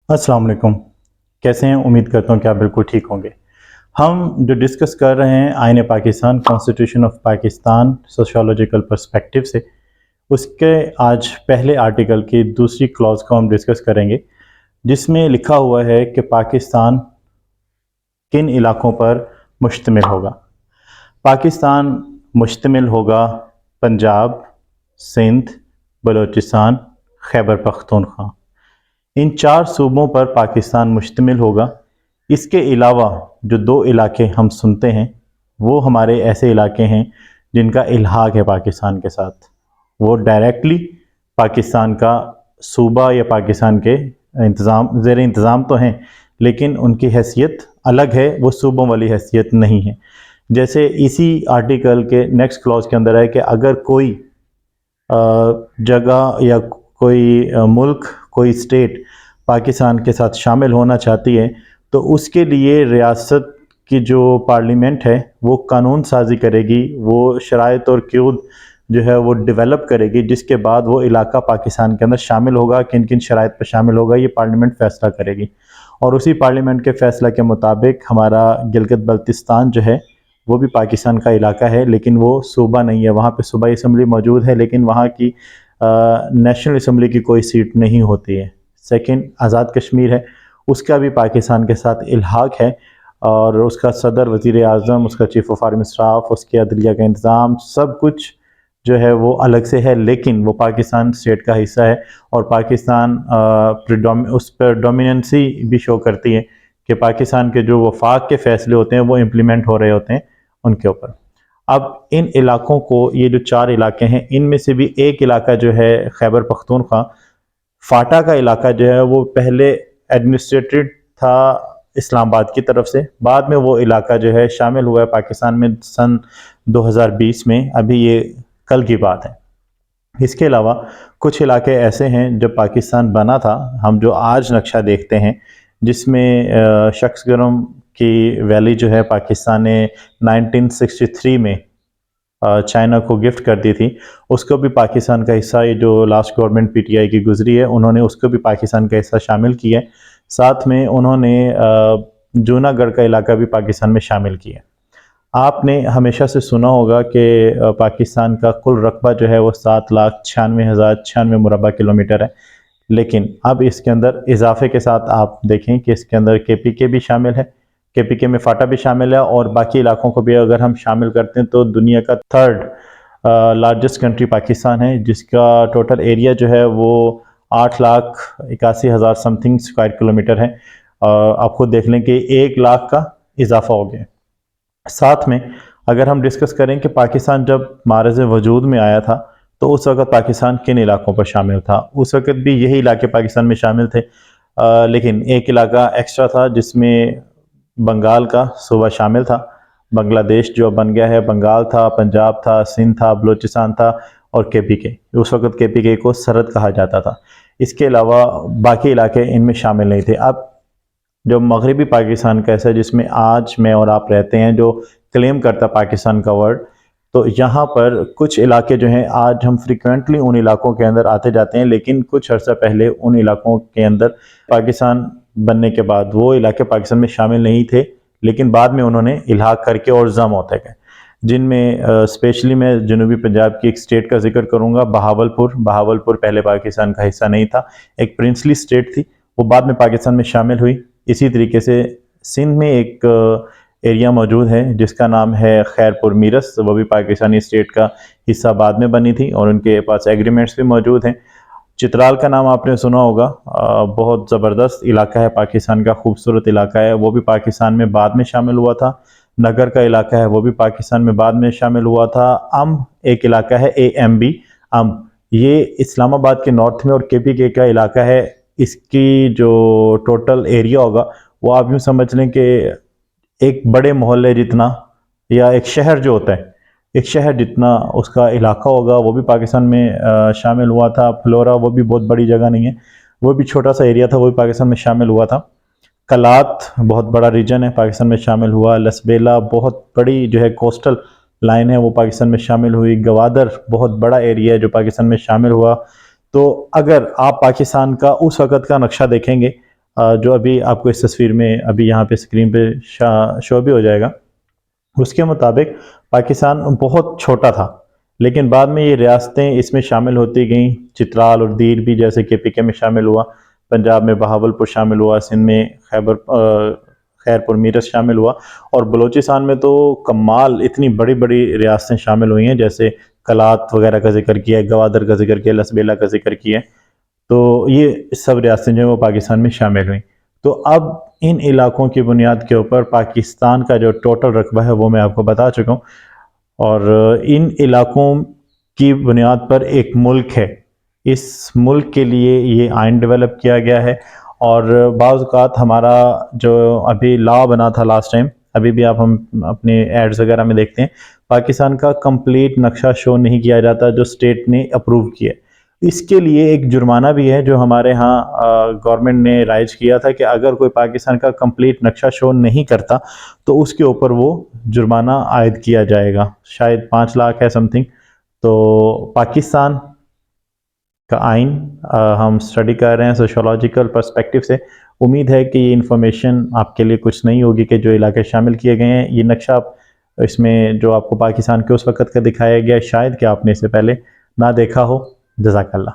अस्सलाम वालेकुम। कैसे हैं? उम्मीद करता हूँ कि आप बिल्कुल ठीक होंगे। हम जो डिस्कस कर रहे हैं आईन Pakistan, constitution of Pakistan sociological perspective से, उसके आज पहले आर्टिकल की दूसरी क्लॉज को हम डिस्कस करेंगे, जिसमें लिखा हुआ है कि पाकिस्तान किन इलाकों पर मुश्तमिल होगा। पाकिस्तान मुश्तमिल होगा पंजाब, सिंध, बलूचिस्तान, खैबर पख्तूनख्वा, इन 4 सूबों पर पाकिस्तान मुश्तमिल होगा। इसके अलावा जो 2 इलाके हम सुनते हैं, वो हमारे ऐसे इलाके हैं जिनका इल्हाक है पाकिस्तान के साथ। वो डायरेक्टली पाकिस्तान का सूबा या पाकिस्तान के ज़ेर इंतज़ाम तो हैं, लेकिन उनकी हैसियत अलग है, वो सूबों वाली हैसियत नहीं है। जैसे इसी आर्टिकल के नेक्स्ट क्लॉज के अंदर है कि अगर कोई जगह या कोई मुल्क, कोई स्टेट पाकिस्तान के साथ शामिल होना चाहती है, तो उसके लिए रियासत की जो पार्लियामेंट है वो कानून साजी करेगी, वो शराइत और क़यूद जो है वो डेवलप करेगी, जिसके बाद वो इलाका पाकिस्तान के अंदर शामिल होगा। किन किन शराइत पर शामिल होगा ये पार्लियामेंट फ़ैसला करेगी, और उसी पार्लियामेंट के फ़ैसला के मुताबिक हमारा गिलगित बल्तिस्तान जो है वो भी पाकिस्तान का इलाका है, लेकिन वो सूबा नहीं है। वहाँ पे सूबाई असम्बली मौजूद है, लेकिन वहाँ की नेशनल असम्बली की कोई सीट नहीं होती है। सेकंड आज़ाद कश्मीर है, उसका भी पाकिस्तान के साथ इल्हाक है, और उसका सदर, वज़ीर आज़म, उसका चीफ़ ऑफ आर्मी स्टाफ, उसके अदलिया का इंतज़ाम, सब कुछ जो है वो अलग से है, लेकिन वो पाकिस्तान स्टेट का हिस्सा है। और पाकिस्तान उस पर डोमिनेंसी भी शो करती है कि पाकिस्तान के जो वफाक के फ़ैसले होते हैं वो इम्प्लीमेंट हो रहे होते हैं उनके ऊपर। अब इन इलाकों को, ये जो 4 इलाके हैं, इनमें से भी एक इलाका जो है खैबर पख्तूनख्वा, फाटा का इलाका जो है वो पहले एडमिनिस्ट्रेटेड था इस्लामाबाद की तरफ से, बाद में वो इलाका जो है शामिल हुआ है पाकिस्तान में सन 2020 में। अभी ये कल की बात है। इसके अलावा कुछ इलाके ऐसे हैं जब पाकिस्तान बना था, हम जो आज नक्शा देखते हैं, जिसमें शख्सगरम की वैली जो है पाकिस्तान ने 1963 में चाइना को गिफ्ट कर दी थी, उसको भी पाकिस्तान का हिस्सा, ये जो लास्ट गवर्नमेंट पीटीआई की गुजरी है, उन्होंने उसको भी पाकिस्तान का हिस्सा शामिल किया है। साथ में उन्होंने जूनागढ़ का इलाका भी पाकिस्तान में शामिल किया। आपने हमेशा से सुना होगा कि पाकिस्तान का कुल रकबा जो है वो 7,96,096 मुरबा किलोमीटर है, लेकिन अब इसके अंदर इजाफे के साथ आप देखें कि इसके अंदर केपीके भी शामिल है, केपीके में फाटा भी शामिल है, और बाकी इलाकों को भी अगर हम शामिल करते हैं तो दुनिया का 3rd लार्जेस्ट कंट्री पाकिस्तान है, जिसका टोटल एरिया जो है वो 8,81,000 समथिंग स्क्वायर किलोमीटर है। आप खुद देख लें कि 1 लाख का इजाफा हो गया। साथ में अगर हम डिस्कस करें कि पाकिस्तान जब मारज़ वजूद में आया था, तो उस वक़्त पाकिस्तान किन इलाकों पर शामिल था। उस वक़्त भी यही इलाके पाकिस्तान में शामिल थे, लेकिन एक इलाका एक्स्ट्रा था जिसमें बंगाल का सूबा शामिल था। बांग्लादेश जो बन गया है, बंगाल था, पंजाब था, सिंध था, बलूचिस्तान था, और केपीके। उस वक़्त केपीके को सरहद कहा जाता था। इसके अलावा बाकी इलाके इनमें शामिल नहीं थे। अब जो मगरबी पाकिस्तान का ऐसा, जिसमें आज मैं और आप रहते हैं, जो क्लेम करता पाकिस्तान का वर्ड, तो यहाँ पर कुछ इलाके जो हैं, आज हम फ्रिक्वेंटली उन इलाकों के अंदर आते जाते हैं, लेकिन कुछ अर्सा पहले उन इलाकों के अंदर पाकिस्तान बनने के बाद वो इलाके पाकिस्तान में शामिल नहीं थे, लेकिन बाद में उन्होंने इल्हाक करके और जम होते गए, जिनमें स्पेशली मैं जनूबी पंजाब की एक स्टेट का जिक्र करूँगा, बहावलपुर। बहावलपुर पहले पाकिस्तान का हिस्सा नहीं था, एक प्रिंसली स्टेट थी, वो बाद में पाकिस्तान में शामिल हुई। इसी तरीके से सिंध में एक एरिया मौजूद है जिसका नाम है खैरपुर मीरस, वो भी पाकिस्तानी स्टेट का हिस्सा बाद में बनी थी, और उनके पास एग्रीमेंट्स भी मौजूद हैं। चित्राल का नाम आपने सुना होगा, बहुत ज़बरदस्त इलाका है, पाकिस्तान का खूबसूरत इलाका है, वो भी पाकिस्तान में बाद में शामिल हुआ था। नगर का इलाका है, वो भी पाकिस्तान में बाद में शामिल हुआ था। एक इलाका है AMB, ये इस्लामाबाद के नॉर्थ में, और KPK का इलाका है। इसकी जो टोटल एरिया होगा वो आप यूँ समझ लें कि एक बड़े मोहल्ले जितना, या एक शहर जो होता है, एक शहर जितना उसका इलाका होगा, वो भी पाकिस्तान में शामिल हुआ था। फ्लोरा, वो भी बहुत बड़ी जगह नहीं है, वो भी छोटा सा एरिया था, वो भी पाकिस्तान में शामिल हुआ था। कलात बहुत बड़ा रीजन है, पाकिस्तान में शामिल हुआ। लसबेला बहुत बड़ी जो है कोस्टल लाइन है, वो पाकिस्तान में शामिल हुई। गवादर बहुत बड़ा एरिया है जो पाकिस्तान में शामिल हुआ। तो अगर आप पाकिस्तान का उस वक़्त का नक्शा देखेंगे, جو ابھی آپ کو اس تصویر میں ابھی یہاں پہ اسکرین پہ شو بھی ہو جائے گا، اس کے مطابق پاکستان بہت چھوٹا تھا، لیکن بعد میں یہ ریاستیں اس میں شامل ہوتی گئیں، چترال اور دیر بھی جیسے کہ PK میں شامل ہوا، پنجاب میں بہاول پور شامل ہوا، سندھ میں خیرپور میرٹھ شامل ہوا، اور بلوچستان میں تو کمال اتنی بڑی بڑی ریاستیں شامل ہوئی ہیں، جیسے کلات وغیرہ کا ذکر کیا ہے، گوادر کا ذکر کیا ہے، لسبیلا کا ذکر کیا ہے، تو یہ سب ریاستیں جو ہیں وہ پاکستان میں شامل ہوئیں۔ تو اب ان علاقوں کی بنیاد کے اوپر پاکستان کا جو ٹوٹل رقبہ ہے وہ میں آپ کو بتا چکا ہوں، اور ان علاقوں کی بنیاد پر ایک ملک ہے، اس ملک کے لیے یہ آئین ڈیولپ کیا گیا ہے، اور بعض اوقات ہمارا جو ابھی لا بنا تھا لاسٹ ٹائم، ابھی بھی آپ ہم اپنے ایڈز وغیرہ میں دیکھتے ہیں، پاکستان کا کمپلیٹ نقشہ شو نہیں کیا جاتا جو اسٹیٹ نے اپروو کیا ہے۔ اس کے لیے ایک جرمانہ بھی ہے جو ہمارے ہاں گورنمنٹ نے رائج کیا تھا کہ اگر کوئی پاکستان کا کمپلیٹ نقشہ شو نہیں کرتا تو اس کے اوپر وہ جرمانہ عائد کیا جائے گا، شاید 5 لاکھ ہے سم تھنگ۔ تو پاکستان کا آئین ہم اسٹڈی کر رہے ہیں سوشولوجیکل پرسپیکٹو سے، امید ہے کہ یہ انفارمیشن آپ کے لیے کچھ نہیں ہوگی کہ جو علاقے شامل کیے گئے ہیں، یہ نقشہ اس میں جو آپ کو پاکستان کے اس وقت کا دکھایا گیا شاید کہ آپ نے اس سے پہلے نہ دیکھا ہو۔ جزاک اللہ۔